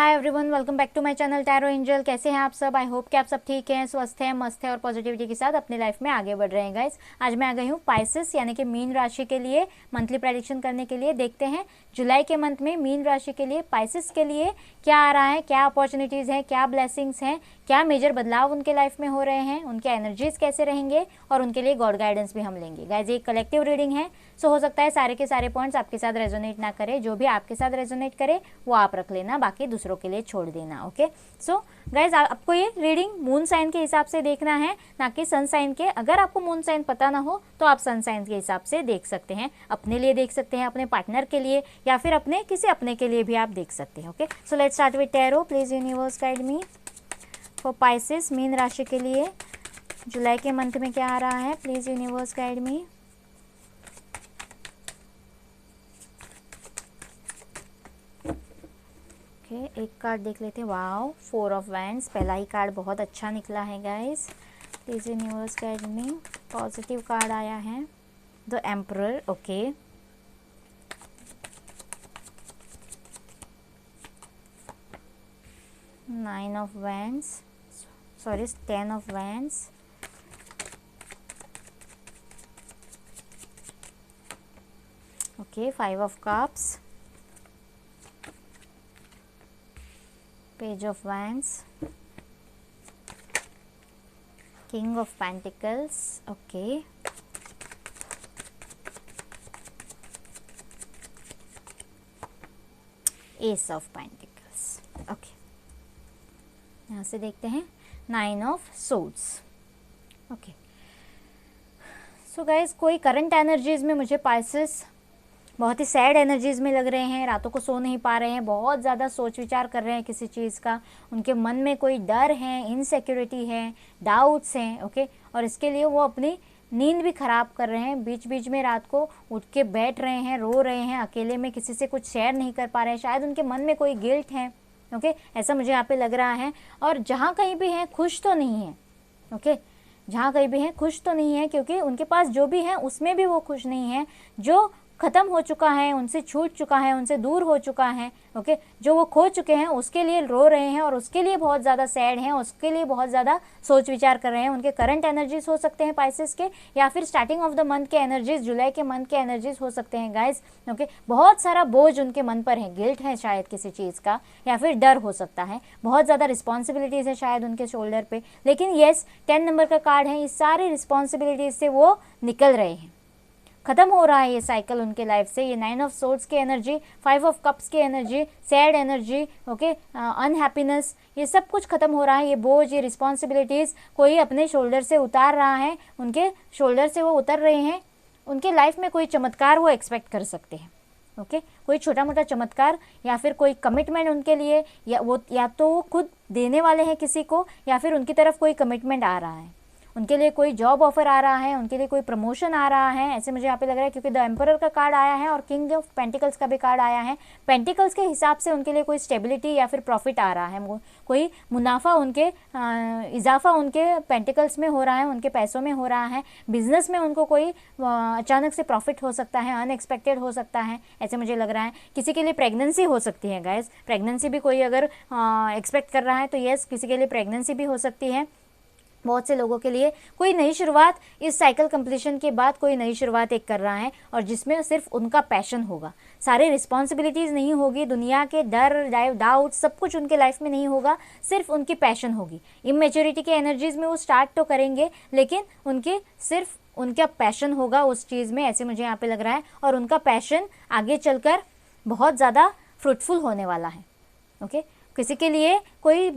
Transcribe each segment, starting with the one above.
Hi everyone, welcome back to my channel tarot angel. कैसे हैं आप सब? आई होप कि आप सब ठीक हैं, स्वस्थ हैं, मस्त हैं और पॉजिटिविटी के साथ अपनी लाइफ में आगे बढ़ रहे हैं गाइस। आज मैं आ गई हूँ पाइसेस यानी कि मीन राशि के लिए मंथली प्रेडिक्शन करने के लिए। देखते हैं जुलाई के मंथ में मीन राशि के लिए, पाइसेस के लिए क्या आ रहा है, क्या अपॉर्चुनिटीज़ हैं, क्या ब्लेसिंग्स हैं, क्या मेजर बदलाव उनके लाइफ में हो रहे हैं, उनके एनर्जीज कैसे रहेंगे और उनके लिए गॉड गाइडेंस भी हम लेंगे गाइस। ये कलेक्टिव रीडिंग है, सो हो सकता है सारे के सारे पॉइंट्स आपके साथ रेजोनेट ना करे। जो भी आपके साथ रेजोनेट करे वो आप रख लेना, बाकी दूसरों के लिए छोड़ देना। ओके, सो गाइज आपको ये रीडिंग मून साइन के हिसाब से देखना है, ना कि सन साइन के। अगर आपको मून साइन पता ना हो तो आप सन साइन के हिसाब से देख सकते हैं, अपने लिए देख सकते हैं, अपने पार्टनर के लिए या फिर अपने किसी अपने के लिए भी आप देख सकते हैं। Okay, so let's start with tarot. Please universe guide me for Pisces मीन राशि के लिए जुलाई के मंथ में क्या आ रहा है। प्लीज यूनिवर्स गाइड मी। एक कार्ड देख लेते हैं। वाओ, 4 ऑफ वैंड्स, पहला ही कार्ड बहुत अच्छा निकला है guys. Please universe guide me. Positive card आया है the emperor. Okay, nine of wands, sorry 10 of wands, okay 5 of cups, Page of Wands, King of Pentacles, okay, Ace of Pentacles, okay। यहाँ से देखते हैं 9 of Swords, okay। So guys, कोई current energies में मुझे Pisces बहुत ही sad energies में लग रहे हैं, रातों को सो नहीं पा रहे हैं, बहुत ज़्यादा सोच विचार कर रहे हैं किसी चीज़ का, उनके मन में कोई डर है, इनसिक्योरिटी है, डाउट्स हैं। ओके, और इसके लिए वो अपनी नींद भी ख़राब कर रहे हैं, बीच बीच में रात को उठ के बैठ रहे हैं, रो रहे हैं, अकेले में किसी से कुछ शेयर नहीं कर पा रहे हैं, शायद उनके मन में कोई गिल्ट है। ओके, ऐसा मुझे यहाँ पे लग रहा है। और जहाँ कहीं भी हैं खुश तो नहीं है। ओके, जहाँ कहीं भी हैं खुश तो नहीं है, क्योंकि उनके पास जो भी है उसमें भी वो खुश नहीं है। जो ख़त्म हो चुका है, उनसे छूट चुका है, उनसे दूर हो चुका है, ओके, जो वो खो चुके हैं उसके लिए रो रहे हैं और उसके लिए बहुत ज़्यादा सैड हैं, उसके लिए बहुत ज़्यादा सोच विचार कर रहे हैं। उनके करंट एनर्जीज हो सकते हैं पाइसेस के, या फिर स्टार्टिंग ऑफ द मंथ के एनर्जीज, जुलाई के मंथ के एनर्जीज हो सकते हैं गाइज। ओके, बहुत सारा बोझ उनके मन पर है, गिल्ट है शायद किसी चीज़ का, या फिर डर हो सकता है, बहुत ज़्यादा रिस्पॉन्सिबिलिटीज़ है शायद उनके शोल्डर पर। लेकिन येस, 10 नंबर का कार्ड है, इस सारी रिस्पॉन्सिबिलिटीज़ से वो निकल रहे हैं, खत्म हो रहा है ये साइकिल उनके लाइफ से। ये 9 ऑफ सोर्ड्स की एनर्जी, 5 ऑफ कप्स की energy, sad energy, okay, unhappiness, ये सब कुछ खत्म हो रहा है। ये बोझ, ये रिस्पॉन्सिबिलिटीज़ कोई अपने शोल्डर से उतार रहा है, उनके शोल्डर से वो उतर रहे हैं। उनके लाइफ में कोई चमत्कार वो एक्सपेक्ट कर सकते हैं। ओके, कोई छोटा मोटा चमत्कार या फिर कोई कमिटमेंट उनके लिए, या तो वो खुद देने वाले हैं किसी को, या फिर उनकी तरफ कोई कमिटमेंट आ रहा है, उनके लिए कोई जॉब ऑफर आ रहा है, उनके लिए कोई प्रमोशन आ रहा है, ऐसे मुझे यहाँ पे लग रहा है, क्योंकि द एम्परर का कार्ड आया है और किंग ऑफ पेंटिकल्स का भी कार्ड आया है। पेंटिकल्स के हिसाब से उनके लिए कोई स्टेबिलिटी या फिर प्रॉफिट आ रहा है, कोई मुनाफा उनके इजाफा उनके पेंटिकल्स में हो रहा है, उनके पैसों में हो रहा है। बिजनेस में उनको कोई अचानक से प्रॉफिट हो सकता है, अनएक्सपेक्टेड हो सकता है, ऐसे मुझे लग रहा है। किसी के लिए प्रेगनेंसी हो सकती है गाइस, प्रेगनेंसी भी कोई अगर एक्सपेक्ट कर रहा है तो येस, किसी के लिए प्रेगनेंसी भी हो सकती है। बहुत से लोगों के लिए कोई नई शुरुआत, इस साइकिल कंप्लीशन के बाद कोई नई शुरुआत एक कर रहा है, और जिसमें सिर्फ उनका पैशन होगा, सारे रिस्पॉन्सिबिलिटीज़ नहीं होगी, दुनिया के डर डाउट सब कुछ उनके लाइफ में नहीं होगा, सिर्फ उनकी पैशन होगी। इमेच्योरिटी के एनर्जीज़ में वो स्टार्ट तो करेंगे, लेकिन उनके सिर्फ उनका पैशन होगा उस चीज़ में, ऐसे मुझे यहाँ पे लग रहा है। और उनका पैशन आगे चलकर बहुत ज़्यादा फ्रूटफुल होने वाला है। ओके, किसी के लिए कोई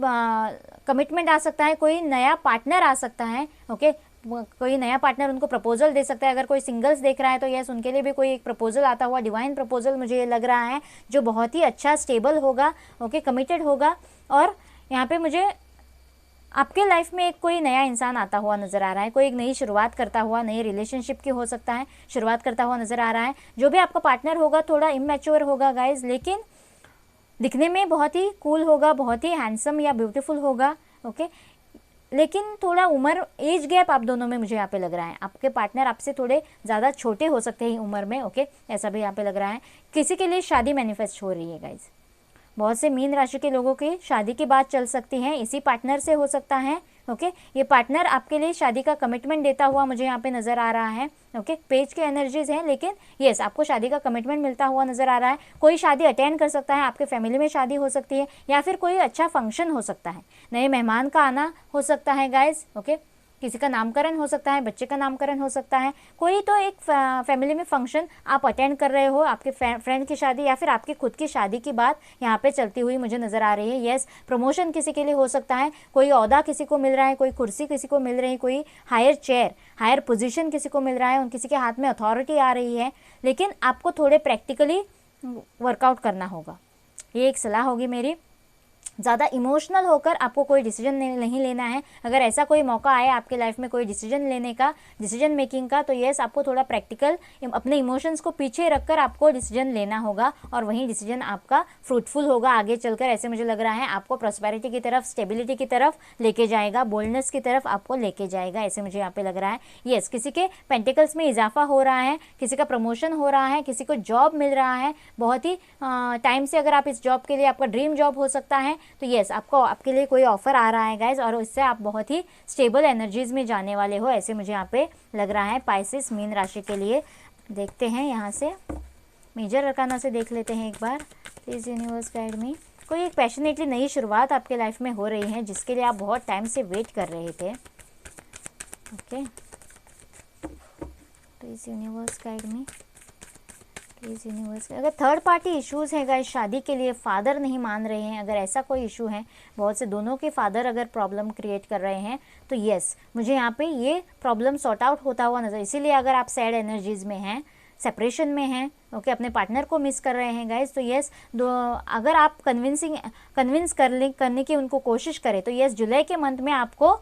कमिटमेंट आ सकता है, कोई नया पार्टनर आ सकता है। ओके, कोई नया पार्टनर उनको प्रपोजल दे सकता है। अगर कोई सिंगल्स देख रहा है तो यस, उनके लिए भी कोई एक प्रपोजल आता हुआ, डिवाइन प्रपोजल मुझे ये लग रहा है, जो बहुत ही अच्छा स्टेबल होगा, ओके, कमिटेड होगा। और यहाँ पे मुझे आपके लाइफ में एक कोई नया इंसान आता हुआ नज़र आ रहा है, कोई एक नई शुरुआत करता हुआ, नई रिलेशनशिप की हो सकता है, शुरुआत करता हुआ नज़र आ रहा है। जो भी आपका पार्टनर होगा थोड़ा इमैच्योर होगा गाइज, लेकिन दिखने में बहुत ही कूल होगा, बहुत ही हैंडसम या ब्यूटीफुल होगा। ओके, लेकिन थोड़ा उम्र, एज गैप आप दोनों में मुझे यहाँ पे लग रहा है। आपके पार्टनर आपसे थोड़े ज़्यादा छोटे हो सकते हैं उम्र में। ओके, ऐसा भी यहाँ पे लग रहा है। किसी के लिए शादी मैनिफेस्ट हो रही है गाइज, बहुत से मीन राशि के लोगों की शादी की बात चल सकती है, इसी पार्टनर से हो सकता है। ओके, ये पार्टनर आपके लिए शादी का कमिटमेंट देता हुआ मुझे यहाँ पे नज़र आ रहा है। ओके, पेज के एनर्जीज हैं, लेकिन यस आपको शादी का कमिटमेंट मिलता हुआ नज़र आ रहा है। कोई शादी अटेंड कर सकता है, आपके फैमिली में शादी हो सकती है, या फिर कोई अच्छा फंक्शन हो सकता है, नए मेहमान का आना हो सकता है गाइज। ओके, किसी का नामकरण हो सकता है, बच्चे का नामकरण हो सकता है, कोई तो एक फैमिली में फंक्शन आप अटेंड कर रहे हो, आपके फ्रेंड की शादी या फिर आपकी खुद की शादी की बात यहाँ पे चलती हुई मुझे नज़र आ रही है। यस, प्रमोशन किसी के लिए हो सकता है, कोई ओहदा किसी को मिल रहा है, कोई कुर्सी किसी को मिल रही है, कोई हायर चेयर, हायर पोजीशन किसी को मिल रहा है, किसी के हाथ में अथॉरिटी आ रही है, लेकिन आपको थोड़े प्रैक्टिकली वर्कआउट करना होगा। ये एक सलाह होगी मेरी। ज़्यादा इमोशनल होकर आपको कोई डिसीजन नहीं लेना है। अगर ऐसा कोई मौका आए आपके लाइफ में कोई डिसीजन लेने का, डिसीजन मेकिंग का, तो यस आपको थोड़ा प्रैक्टिकल अपने इमोशंस को पीछे रखकर आपको डिसीजन लेना होगा, और वहीं डिसीजन आपका फ्रूटफुल होगा आगे चलकर। ऐसे मुझे लग रहा है आपको प्रॉस्पेरिटी की तरफ, स्टेबिलिटी की तरफ लेके जाएगा, बोल्डनेस की तरफ आपको लेके जाएगा, ऐसे मुझे यहाँ पे लग रहा है। यस, किसी के पेंटिकल्स में इजाफा हो रहा है, किसी का प्रमोशन हो रहा है, किसी को जॉब मिल रहा है, बहुत ही टाइम से अगर आप इस जॉब के लिए, आपका ड्रीम जॉब हो सकता है, तो यस आपको आपके लिए कोई ऑफर आ रहा है गाइज, और इससे आप बहुत ही स्टेबल एनर्जीज में जाने वाले हो, ऐसे मुझे यहाँ पे लग रहा है पाइसेस मीन राशि के लिए। देखते हैं यहाँ से मेजर अरकाना से देख लेते हैं एक बार। Please universe guide me. कोई एक पैशनेटली नई शुरुआत आपके लाइफ में हो रही है, जिसके लिए आप बहुत टाइम से वेट कर रहे थे। Okay, please universe guide me, please universe. अगर थर्ड पार्टी इश्यूज़ है गाइस शादी के लिए, फादर नहीं मान रहे हैं, अगर ऐसा कोई इशू है, बहुत से दोनों के फादर अगर प्रॉब्लम क्रिएट कर रहे हैं, तो यस मुझे यहाँ पे ये प्रॉब्लम सॉर्ट आउट होता हुआ नजर। इसीलिए अगर आप सैड एनर्जीज में हैं, सेपरेशन में हैं, ओके, अपने पार्टनर को मिस कर रहे हैं गाइस, तो यस अगर आप कन्विंस करने की उनको कोशिश करें, तो यस जुलाई के मंथ में आपको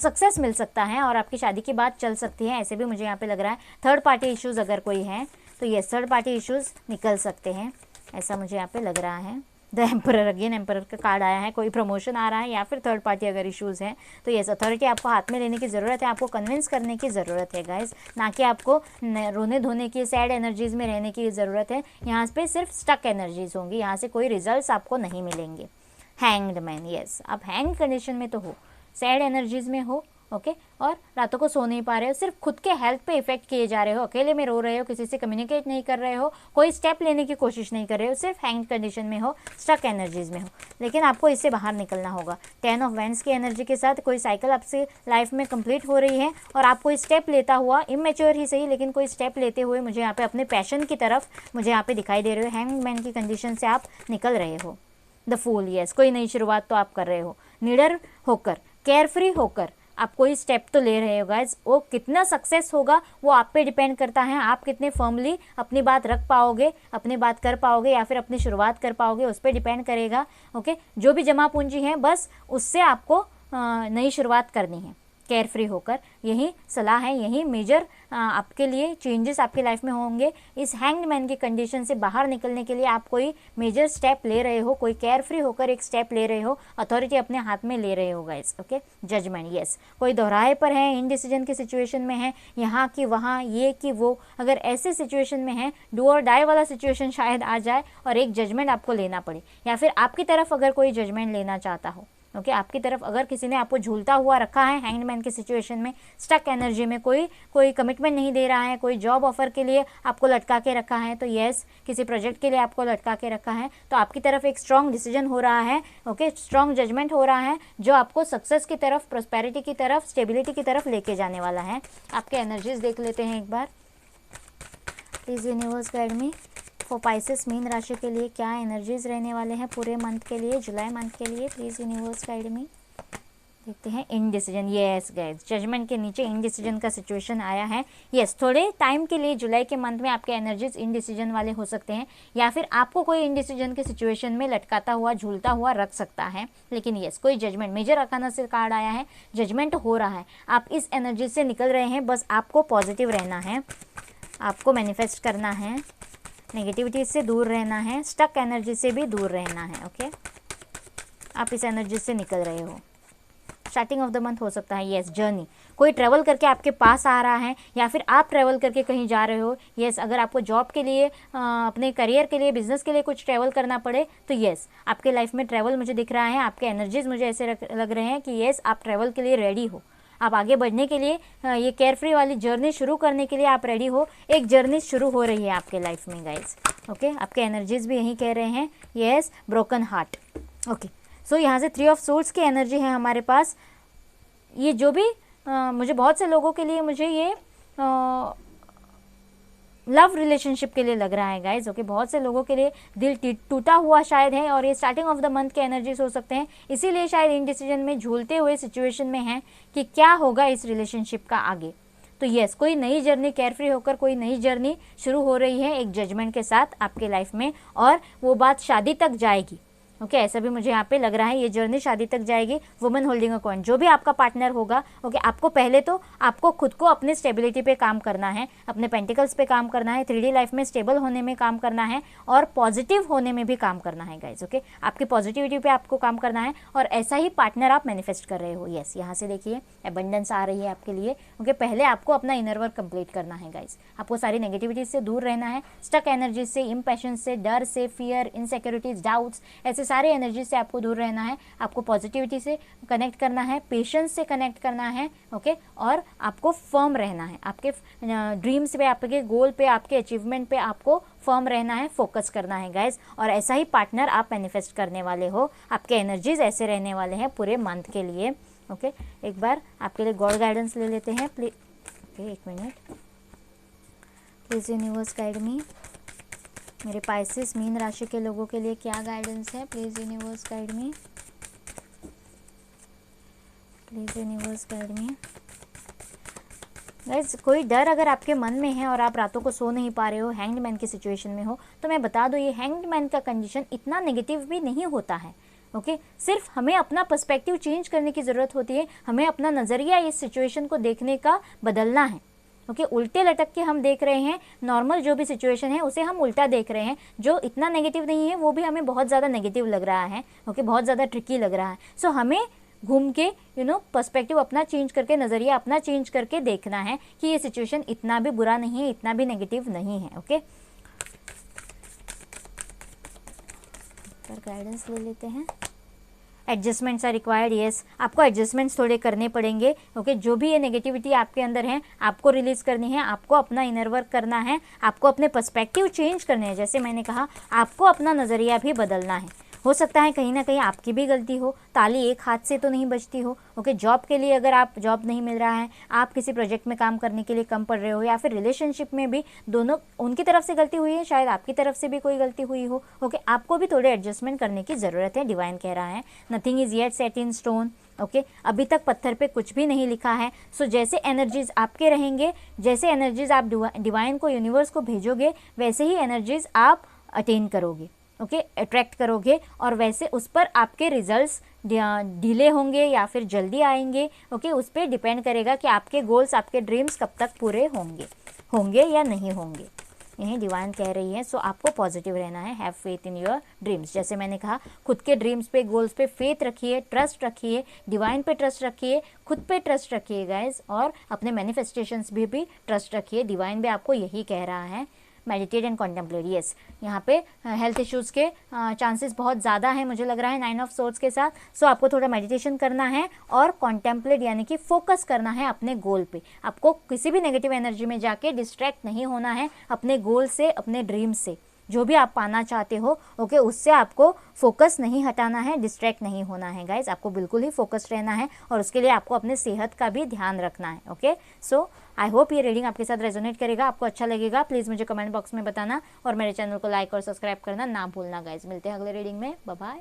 सक्सेस मिल सकता है और आपकी शादी की बात चल सकती है, ऐसे भी मुझे यहाँ पे लग रहा है। थर्ड पार्टी इश्यूज़ अगर कोई है तो ये थर्ड पार्टी इश्यूज़ निकल सकते हैं, ऐसा मुझे यहाँ पे लग रहा है। द एम्परर, अगेन एम्परर का कार्ड आया है, कोई प्रमोशन आ रहा है या फिर थर्ड पार्टी अगर इश्यूज़ हैं, तो ये अथॉरिटी आपको हाथ में लेने की ज़रूरत है, आपको कन्विंस करने की ज़रूरत है गाइस, ना कि आपको रोने धोने की, सैड एनर्जीज़ में रहने की ज़रूरत है। यहाँ पे सिर्फ स्टक एनर्जीज़ होंगी, यहाँ से कोई रिजल्ट्स आपको नहीं मिलेंगे। हैंग्ड मैन, यस आप हैंग कंडीशन में तो हो, सैड एनर्जीज़ में हो, ओके, और रातों को सो नहीं पा रहे हो, सिर्फ खुद के हेल्थ पे इफेक्ट किए जा रहे हो, अकेले में रो रहे हो, किसी से कम्युनिकेट नहीं कर रहे हो, कोई स्टेप लेने की कोशिश नहीं कर रहे हो, सिर्फ हैंग कंडीशन में हो, स्टक एनर्जीज में हो, लेकिन आपको इससे बाहर निकलना होगा। 10 ऑफ वैंड्स की एनर्जी के साथ कोई साइकिल आपसे लाइफ में कंप्लीट हो रही है और आप कोई स्टेप लेता हुआ, इमेच्योर ही सही लेकिन कोई स्टेप लेते हुए मुझे यहाँ पे अपने पैशन की तरफ मुझे यहाँ पे दिखाई दे रहे हो। हैंग मैन की कंडीशन से आप निकल रहे हो। द फूल, यस कोई नई शुरुआत तो आप कर रहे हो, निडर होकर, केयरफ्री होकर आप कोई स्टेप तो ले रहे हो गाइज। वो कितना सक्सेस होगा वो आप पे डिपेंड करता है, आप कितने फर्मली अपनी बात रख पाओगे, अपनी बात कर पाओगे या फिर अपनी शुरुआत कर पाओगे, उस पर डिपेंड करेगा। ओके, जो भी जमा पूंजी है बस उससे आपको नई शुरुआत करनी है, केयर फ्री होकर। यही सलाह है, यही मेजर आपके लिए चेंजेस आपके लाइफ में होंगे। इस हैंग्ड मैन की कंडीशन से बाहर निकलने के लिए आप कोई मेजर स्टेप ले रहे हो, कोई केयर फ्री होकर एक स्टेप ले रहे हो, अथॉरिटी अपने हाथ में ले रहे हो गाइस। ओके, जजमेंट, यस कोई दोहराए पर है, इनडिसीजन की सिचुएशन में है, यहाँ की वहाँ, ये कि वो, अगर ऐसे सिचुएशन में है, डू और डाई वाला सिचुएशन शायद आ जाए और एक जजमेंट आपको लेना पड़े, या फिर आपकी तरफ अगर कोई जजमेंट लेना चाहता हो। ओके, आपकी तरफ अगर किसी ने आपको झूलता हुआ रखा है हैंग्ड मैन की सिचुएशन में, स्टक एनर्जी में, कोई कमिटमेंट नहीं दे रहा है, कोई जॉब ऑफर के लिए आपको लटका के रखा है, तो यस किसी प्रोजेक्ट के लिए आपको लटका के रखा है, तो आपकी तरफ एक स्ट्रॉन्ग डिसीजन हो रहा है। ओके, स्ट्रॉन्ग जजमेंट हो रहा है जो आपको सक्सेस की तरफ, प्रॉस्पेरिटी की तरफ, स्टेबिलिटी की तरफ लेके जाने वाला है। आपके एनर्जीज देख लेते हैं एक बार। Please universe guide me for Pisces मीन राशि के लिए क्या एनर्जीज रहने वाले हैं पूरे मंथ के लिए, जुलाई मंथ के लिए। प्लीज़ यूनिवर्स गाइड मी। देखते हैं इनडिसीजन, यस गाइस जजमेंट के नीचे इनडिसीजन का सिचुएशन आया है। यस थोड़े टाइम के लिए जुलाई के मंथ में आपके एनर्जीज इनडिसीजन वाले हो सकते हैं, या फिर आपको कोई इनडिसीजन के सिचुएशन में लटकाता हुआ, झूलता हुआ रख सकता है, लेकिन यस कोई जजमेंट, मेजर अरकाना से कार्ड आया है, जजमेंट हो रहा है, आप इस एनर्जी से निकल रहे हैं। बस आपको पॉजिटिव रहना है, आपको मैनिफेस्ट करना है, नेगेटिविटी से दूर रहना है, स्टक एनर्जी से भी दूर रहना है। ओके, आप इस एनर्जी से निकल रहे हो। स्टार्टिंग ऑफ द मंथ हो सकता है, यस जर्नी, कोई ट्रैवल करके आपके पास आ रहा है या फिर आप ट्रैवल करके कहीं जा रहे हो, यस अगर आपको जॉब के लिए अपने करियर के लिए बिजनेस के लिए कुछ ट्रैवल करना पड़े तो यस आपके लाइफ में ट्रैवल मुझे दिख रहा है, आपके एनर्जीज मुझे ऐसे लग रहे हैं कि यस आप ट्रैवल के लिए रेडी हो, आप आगे बढ़ने के लिए ये केयरफ्री वाली जर्नी शुरू करने के लिए आप रेडी हो, एक जर्नी शुरू हो रही है आपके लाइफ में गाइज। ओके आपके एनर्जीज भी यही कह रहे हैं, yes broken heart. Okay so यहाँ से 3 ऑफ सोर्ड्स की एनर्जी है हमारे पास। ये जो भी मुझे बहुत से लोगों के लिए मुझे ये लव रिलेशनशिप के लिए लग रहा है गाइज। ओके बहुत से लोगों के लिए दिल टूटा हुआ शायद है और ये स्टार्टिंग ऑफ द मंथ के एनर्जीज हो सकते हैं, इसीलिए शायद इनडिसीजन में झूलते हुए सिचुएशन में हैं कि क्या होगा इस रिलेशनशिप का आगे। तो यस कोई नई जर्नी केयरफ्री होकर कोई नई जर्नी शुरू हो रही है एक जजमेंट के साथ आपके लाइफ में, और वो बात शादी तक जाएगी। ओके ऐसा भी मुझे यहाँ पे लग रहा है, ये जर्नी शादी तक जाएगी। वुमन होल्डिंग अ कॉइन, जो भी आपका पार्टनर होगा, ओके आपको पहले तो आपको खुद को अपने स्टेबिलिटी पे काम करना है, अपने पेंटिकल्स पे काम करना है, 3D लाइफ में स्टेबल होने में काम करना है और पॉजिटिव होने में भी काम करना है गाइज। ओके आपकी पॉजिटिविटी पे आपको काम करना है और ऐसा ही पार्टनर आप मैनिफेस्ट कर रहे हो। यस यहाँ से देखिए एबंडेंस आ रही है आपके लिए। ओके पहले आपको अपना इनर वर्क कंप्लीट करना है गाइज, आपको सारी नेगेटिविटी से दूर रहना है, स्टक एनर्जी से, इम्पैशन से, डर से, फियर, इनसिक्योरिटीज, डाउट्स, ऐसे सारे एनर्जी से आपको दूर रहना है। आपको पॉजिटिविटी से कनेक्ट करना है, पेशेंस से कनेक्ट करना है। ओके और आपको फर्म रहना है, आपके ड्रीम्स पे, आपके गोल पे, आपके अचीवमेंट पे आपको फर्म रहना है, फोकस करना है गाइज। और ऐसा ही पार्टनर आप मैनिफेस्ट करने वाले हो, आपके एनर्जीज ऐसे रहने वाले हैं पूरे मंथ के लिए। ओके एक बार आपके लिए गॉड गाइडेंस ले लेते हैं प्लीज। ओके एक मिनट, प्लीज यूनिवर्स गाइड मी, मेरे पाइसेस मीन राशि के लोगों के लिए क्या गाइडेंस है, please universe guide me, please universe guide me. Guys कोई डर अगर आपके मन में है और आप रातों को सो नहीं पा रहे हो, हैंग्ड मैन की सिचुएशन में हो, तो मैं बता दूं ये हैंग्ड मैन का कंडीशन इतना नेगेटिव भी नहीं होता है। ओके सिर्फ हमें अपना पर्सपेक्टिव चेंज करने की ज़रूरत होती है, हमें अपना नज़रिया इस सिचुएशन को देखने का बदलना है। ओके उल्टे लटक के हम देख रहे हैं, नॉर्मल जो भी सिचुएशन है उसे हम उल्टा देख रहे हैं, जो इतना नेगेटिव नहीं है वो भी हमें बहुत ज़्यादा नेगेटिव लग रहा है। ओके बहुत ज़्यादा ट्रिकी लग रहा है। सो हमें घूम के पर्सपेक्टिव अपना चेंज करके, नज़रिया अपना चेंज करके देखना है कि ये सिचुएशन इतना भी बुरा नहीं है, इतना भी नेगेटिव नहीं है। ओके गाइडेंस ले लेते हैं। एडजस्टमेंट्स आर रिक्वायर्ड, यस आपको एडजस्टमेंट्स थोड़े करने पड़ेंगे। ओके जो भी ये नेगेटिविटी आपके अंदर है आपको रिलीज करनी है, आपको अपना इनर वर्क करना है, आपको अपने पर्सपेक्टिव चेंज करने हैं। जैसे मैंने कहा आपको अपना नज़रिया भी बदलना है। हो सकता है कहीं ना कहीं आपकी भी गलती हो, ताली एक हाथ से तो नहीं बजती हो। ओके जॉब के लिए अगर आप जॉब नहीं मिल रहा है, आप किसी प्रोजेक्ट में काम करने के लिए कम पड़ रहे हो, या फिर रिलेशनशिप में भी दोनों उनकी तरफ से गलती हुई है, शायद आपकी तरफ से भी कोई गलती हुई हो। ओके आपको भी थोड़े एडजस्टमेंट करने की ज़रूरत है। डिवाइन कह रहा है nothing is yet set in stone. Okay अभी तक पत्थर पे कुछ भी नहीं लिखा है। सो जैसे एनर्जीज आपके रहेंगे, जैसे एनर्जीज आप डिवाइन को, यूनिवर्स को भेजोगे, वैसे ही एनर्जीज आप अटेन करोगे। ओके अट्रैक्ट करोगे और वैसे उस पर आपके रिजल्ट्स डिले होंगे या फिर जल्दी आएंगे। ओके उस पर डिपेंड करेगा कि आपके गोल्स, आपके ड्रीम्स कब तक पूरे होंगे या नहीं होंगे, यही डिवाइन कह रही है। सो आपको पॉजिटिव रहना है, have faith in your dreams. जैसे मैंने कहा खुद के ड्रीम्स पे, गोल्स पे फेथ रखिए, ट्रस्ट रखिए, डिवाइन पे ट्रस्ट रखिए, खुद पे ट्रस्ट रखिए गाइज, और अपने मैनिफेस्टेशंस भी ट्रस्ट रखिए। डिवाइन भी आपको यही कह रहा है, मेडिटेट एंड कॉन्टेम्पलेट। यस यहाँ पे हेल्थ इश्यूज़ के चांसेस बहुत ज़्यादा हैं मुझे लग रहा है 9 ऑफ सोर्ड्स के साथ। सो आपको थोड़ा मेडिटेशन करना है और कॉन्टेम्पलेट यानी कि फोकस करना है अपने गोल पे। आपको किसी भी नेगेटिव एनर्जी में जाके डिस्ट्रैक्ट नहीं होना है अपने गोल से, अपने ड्रीम से, जो भी आप पाना चाहते हो। ओके उससे आपको फोकस नहीं हटाना है, डिस्ट्रैक्ट नहीं होना है गाइज, आपको बिल्कुल ही फोकस रहना है और उसके लिए आपको अपने सेहत का भी ध्यान रखना है। ओके सो आई होप ये रीडिंग आपके साथ रेजोनेट करेगा, आपको अच्छा लगेगा। प्लीज़ मुझे कमेंट बॉक्स में बताना और मेरे चैनल को लाइक और सब्सक्राइब करना ना भूलना गाइज। मिलते हैं अगले रीडिंग में, बाय बाय।